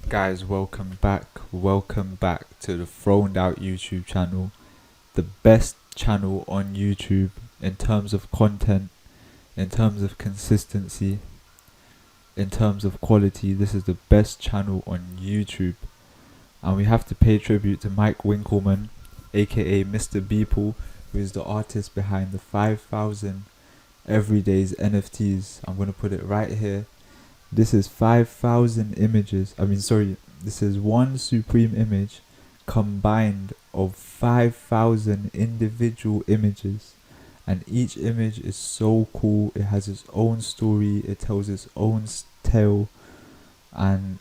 Guys, welcome back to the Thrown Out YouTube channel, the best channel on YouTube in terms of content, in terms of consistency, in terms of quality. This is the best channel on YouTube, and we have to pay tribute to Mike Winkleman, aka Mr. Beeple, who is the artist behind the 5,000 Everyday's NFTs. I'm gonna put it right here. This is 5,000 images. This is one supreme image combined of 5,000 individual images. And each image is so cool. It has its own story. It tells its own tale. And,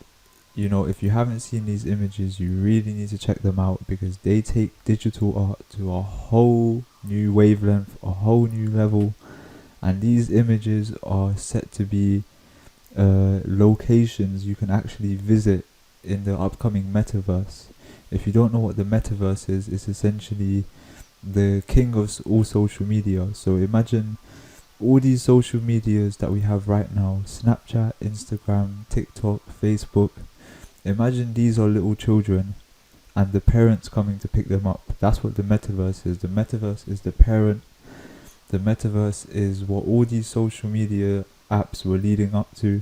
if you haven't seen these images, you really need to check them out because they take digital art to a whole new wavelength, a whole new level. And these images are set to be locations you can actually visit in the upcoming metaverse. If you don't know what the metaverse is, it's essentially the king of all social media. So imagine all these social medias that we have right now: Snapchat, Instagram, TikTok, Facebook. Imagine these are little children and the parents coming to pick them up. That's what the metaverse is. The metaverse is the parent. The metaverse is what all these social media apps were leading up to,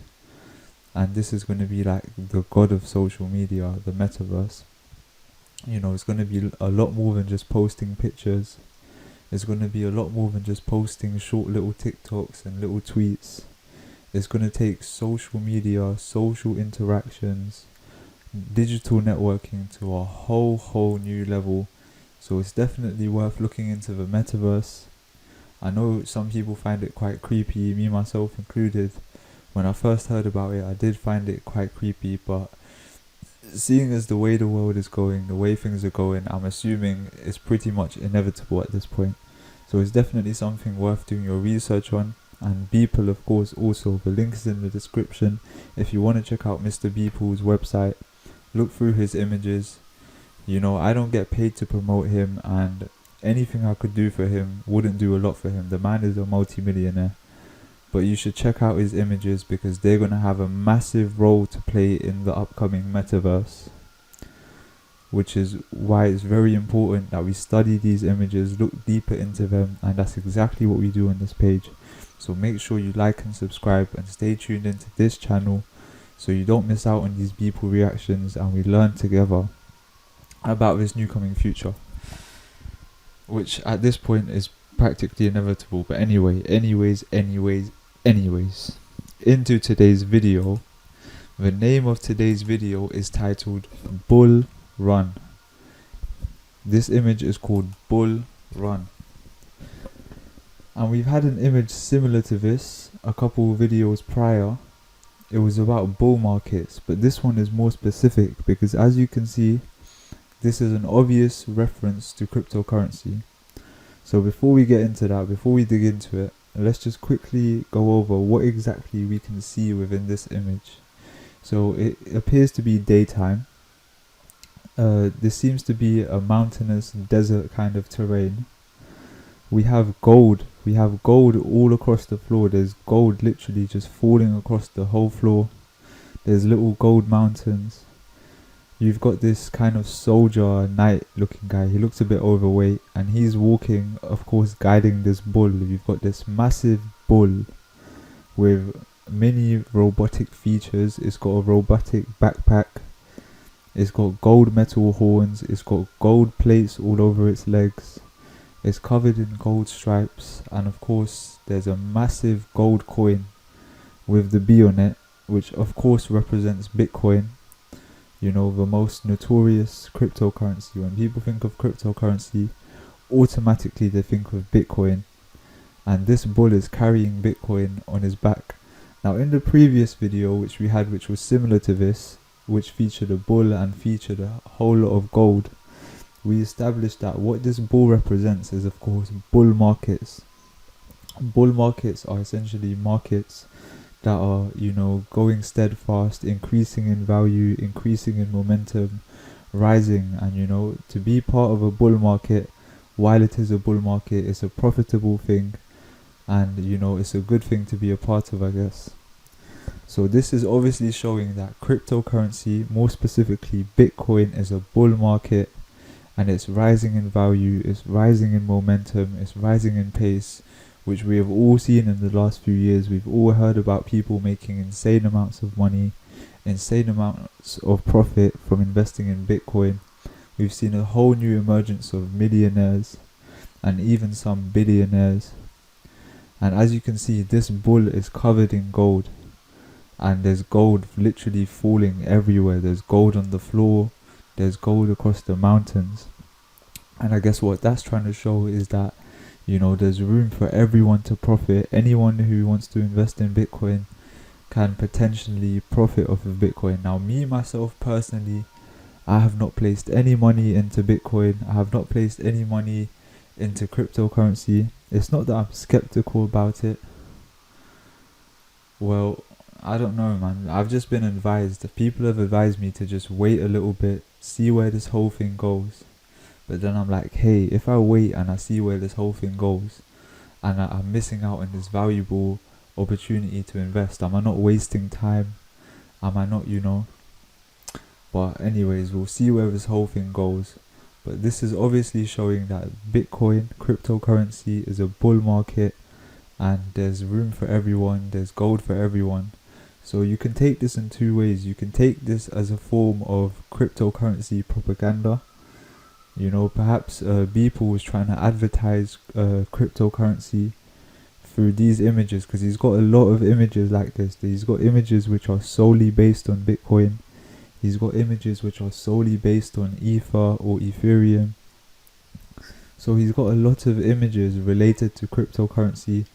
and this is going to be like the god of social media, the metaverse. It's going to be a lot more than just posting pictures. It's going to be a lot more than just posting short little TikToks and little tweets. It's going to take social media, social interactions, digital networking to a whole new level. So it's definitely worth looking into the metaverse. I know some people find it quite creepy, me myself included. When I first heard about it, I did find it quite creepy, but seeing as the way the world is going, the way things are going, I'm assuming it's pretty much inevitable at this point. So it's definitely something worth doing your research on. And Beeple, of course, also, the link is in the description. If you want to check out Mr. Beeple's website, look through his images. I don't get paid to promote him, and anything I could do for him wouldn't do a lot for him. The man is a multi-millionaire. But you should check out his images because they're going to have a massive role to play in the upcoming metaverse. Which is why it's very important that we study these images, look deeper into them, and that's exactly what we do on this page. So make sure you like and subscribe and stay tuned into this channel so you don't miss out on these Beeple reactions and we learn together about this new coming future, which at this point is practically inevitable. But anyways, into today's video. The name of today's video is titled Bull Run. This image is called Bull Run, and we've had an image similar to this a couple of videos prior. It was about bull markets, but this one is more specific because, as you can see, this is an obvious reference to cryptocurrency. So before we get into that, before we dig into it, let's just quickly go over what exactly we can see within this image. So it appears to be daytime. This seems to be a mountainous desert kind of terrain. We have gold. We have gold all across the floor. There's gold literally just falling across the whole floor. There's little gold mountains. You've got this kind of soldier knight looking guy. He looks a bit overweight and he's walking, of course, guiding this bull. You've got this massive bull with many robotic features. It's got a robotic backpack. It's got gold metal horns. It's got gold plates all over its legs. It's covered in gold stripes. And of course, there's a massive gold coin with the B on it, which of course represents Bitcoin. The most notorious cryptocurrency. When people think of cryptocurrency, automatically they think of Bitcoin. And this bull is carrying Bitcoin on his back. Now in the previous video which we had, which was similar to this, which featured a bull and featured a whole lot of gold, we established that what this bull represents is, of course, bull markets. Bull markets are essentially markets that are, going steadfast, increasing in value, increasing in momentum, rising. And to be part of a bull market, while it is a bull market, it's a profitable thing, and it's a good thing to be a part of, I guess. So this is obviously showing that cryptocurrency, more specifically Bitcoin, is a bull market, and it's rising in value, it's rising in momentum, it's rising in pace, which we have all seen in the last few years. We've all heard about people making insane amounts of money, insane amounts of profit from investing in Bitcoin. We've seen a whole new emergence of millionaires and even some billionaires. And as you can see, this bull is covered in gold, and there's gold literally falling everywhere. There's gold on the floor, there's gold across the mountains. And I guess what that's trying to show is that, you know, there's room for everyone to profit. Anyone who wants to invest in Bitcoin can potentially profit off of Bitcoin. Now, me myself personally, I have not placed any money into Bitcoin. I have not placed any money into cryptocurrency. It's not that I'm skeptical about it. Well, I don't know, man. I've just been advised. People have advised me to just wait a little bit, see where this whole thing goes. But then I'm like, hey, if I wait and I see where this whole thing goes, and I'm missing out on this valuable opportunity to invest, am I not wasting time? Am I not, you know? But anyways, we'll see where this whole thing goes. But this is obviously showing that Bitcoin, cryptocurrency, is a bull market, and there's room for everyone, there's gold for everyone. So you can take this in two ways. You can take this as a form of cryptocurrency propaganda. You know, perhaps Beeple was trying to advertise cryptocurrency through these images, because he's got a lot of images like this. He's got images which are solely based on Bitcoin. He's got images which are solely based on Ether or Ethereum. So he's got a lot of images related to cryptocurrency,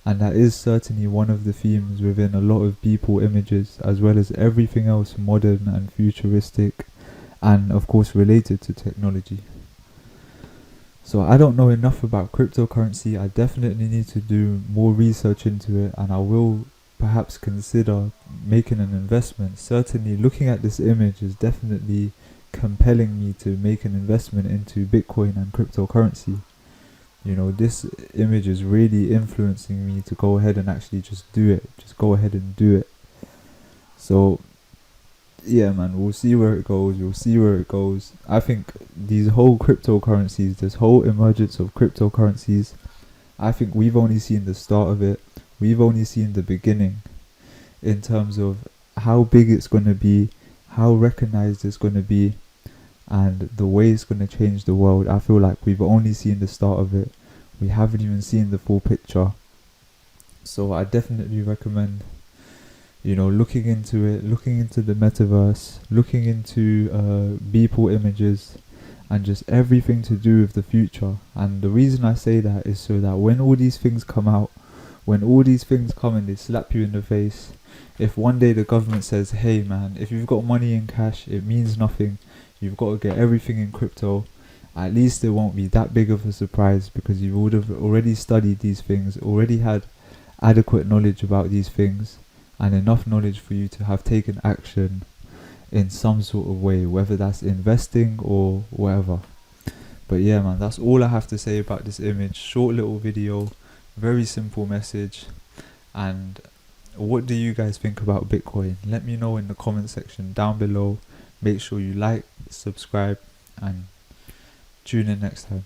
and that is certainly one of the themes within a lot of Beeple images, as well as everything else modern and futuristic, and of course related to technology. So I don't know enough about cryptocurrency. I definitely need to do more research into it, and I will perhaps consider making an investment. Certainly looking at this image is definitely compelling me to make an investment into Bitcoin and cryptocurrency. You know, this image is really influencing me to go ahead and actually just do it. Just go ahead and do it. So yeah, man, we'll see where it goes. We'll see where it goes. I think these whole cryptocurrencies, this whole emergence of cryptocurrencies, I think we've only seen the start of it. We've only seen the beginning in terms of how big it's going to be, how recognized it's going to be, and the way it's going to change the world. I feel like we've only seen the start of it. We haven't even seen the full picture. So I definitely recommend, you know, looking into it, looking into the metaverse, looking into Beeple images, and just everything to do with the future. And the reason I say that is so that when all these things come out, when all these things come and they slap you in the face, if one day the government says, hey man, if you've got money in cash, it means nothing, you've got to get everything in crypto, at least it won't be that big of a surprise, because you would have already studied these things, already had adequate knowledge about these things, and enough knowledge for you to have taken action in some sort of way, whether that's investing or whatever. But yeah, man, that's all I have to say about this image. Short little video, very simple message. And what do you guys think about Bitcoin? Let me know in the comment section down below. Make sure you like, subscribe, and tune in next time.